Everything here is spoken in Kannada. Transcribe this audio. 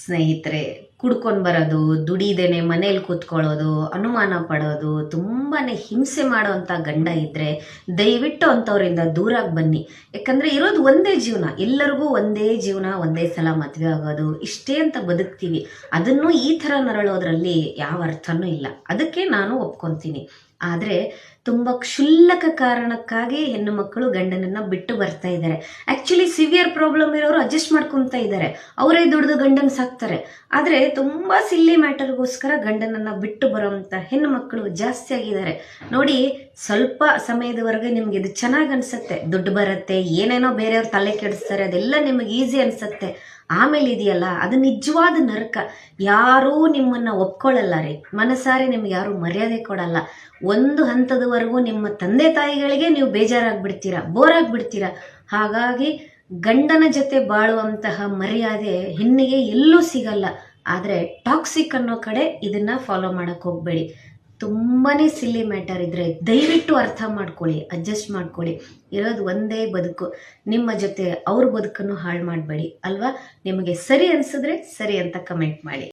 ಸ್ನೇಹಿತರೆ, ಕುಡ್ಕೊಂಡು ಬರೋದು, ದುಡಿದೇನೆ ಮನೇಲಿ ಕೂತ್ಕೊಳ್ಳೋದು, ಅನುಮಾನ ಪಡೋದು, ತುಂಬಾನೇ ಹಿಂಸೆ ಮಾಡೋವಂಥ ಗಂಡ ಇದ್ದರೆ ದಯವಿಟ್ಟು ಅಂಥವರಿಂದ ದೂರಾಗಿ ಬನ್ನಿ. ಯಾಕಂದರೆ ಇರೋದು ಒಂದೇ ಜೀವನ, ಎಲ್ಲರಿಗೂ ಒಂದೇ ಜೀವನ, ಒಂದೇ ಸಲ ಮದುವೆ ಆಗೋದು, ಇಷ್ಟೇ ಅಂತ ಬದುಕ್ತೀವಿ. ಅದನ್ನು ಈ ಥರ ನರಳೋದ್ರಲ್ಲಿ ಯಾವ ಅರ್ಥನೂ ಇಲ್ಲ. ಅದಕ್ಕೆ ನಾನು ಒಪ್ಕೊತೀನಿ. ಆದರೆ ತುಂಬ ಕ್ಷುಲ್ಲಕ ಕಾರಣಕ್ಕಾಗಿ ಹೆಣ್ಣು ಮಕ್ಕಳು ಗಂಡನನ್ನು ಬಿಟ್ಟು ಬರ್ತಾ ಇದ್ದಾರೆ. ಆ್ಯಕ್ಚುಲಿ ಸಿವಿಯರ್ ಪ್ರಾಬ್ಲಮ್ ಇರೋರು ಅಡ್ಜಸ್ಟ್ ಮಾಡ್ಕೊತಾ ಇದ್ದಾರೆ, ಅವರೇ ದುಡ್ದು ಗಂಡನ ಸಾಕ್ತಾರೆ. ಆದರೆ ತುಂಬ ಸಿಲ್ಲಿ ಮ್ಯಾಟರ್ಗೋಸ್ಕರ ಗಂಡನನ್ನು ಬಿಟ್ಟು ಬರೋವಂಥ ಹೆಣ್ಣು ಮಕ್ಕಳು ಜಾಸ್ತಿ ಆಗಿದ್ದಾರೆ. ನೋಡಿ, ಸ್ವಲ್ಪ ಸಮಯದವರೆಗೆ ನಿಮ್ಗೆ ಇದು ಚೆನ್ನಾಗಿ ಅನಿಸುತ್ತೆ, ದುಡ್ಡು ಬರುತ್ತೆ, ಏನೇನೋ ಬೇರೆಯವ್ರ ತಲೆ ಕೆಡಿಸ್ತಾರೆ, ಅದೆಲ್ಲ ನಿಮಗೆ ಈಸಿ ಅನಿಸುತ್ತೆ. ಆಮೇಲೆ ಇದೆಯಲ್ಲ, ಅದು ನಿಜವಾದ ನರಕ. ಯಾರೂ ನಿಮ್ಮನ್ನು ಒಪ್ಕೊಳ್ಳಲ್ಲ ರೀ, ಮನಸಾರಿ ನಿಮ್ಗೆ ಯಾರೂ ಮರ್ಯಾದೆ ಕೊಡಲ್ಲ. ಒಂದು ಹಂತದವರೆಗೂ ನಿಮ್ಮ ತಂದೆ ತಾಯಿಗಳಿಗೆ ನೀವು ಬೇಜಾರಾಗ್ಬಿಡ್ತೀರಾ, ಬೋರಾಗ್ಬಿಡ್ತೀರಾ. ಹಾಗಾಗಿ ಗಂಡನ ಜೊತೆ ಬಾಳುವಂತಹ ಮರ್ಯಾದೆ ಹೆಣ್ಣಿಗೆ ಎಲ್ಲೂ ಸಿಗಲ್ಲ. ಆದರೆ ಟಾಕ್ಸಿಕ್ ಅನ್ನೋ ಕಡೆ ಇದನ್ನು ಫಾಲೋ ಮಾಡೋಕ್ಕೆ ಹೋಗಬೇಡಿ. ತುಂಬಾ ಸಿಲ್ಲಿ ಮ್ಯಾಟರ್ ಇದ್ದರೆ ದಯವಿಟ್ಟು ಅರ್ಥ ಮಾಡ್ಕೊಳ್ಳಿ, ಅಡ್ಜಸ್ಟ್ ಮಾಡ್ಕೊಳ್ಳಿ. ಇರೋದು ಒಂದೇ ಬದುಕು, ನಿಮ್ಮ ಜೊತೆ ಅವ್ರ ಬದುಕನ್ನು ಹಾಳು ಮಾಡಬೇಡಿ ಅಲ್ವಾ. ನಿಮಗೆ ಸರಿ ಅನಿಸಿದ್ರೆ ಸರಿ ಅಂತ ಕಮೆಂಟ್ ಮಾಡಿ.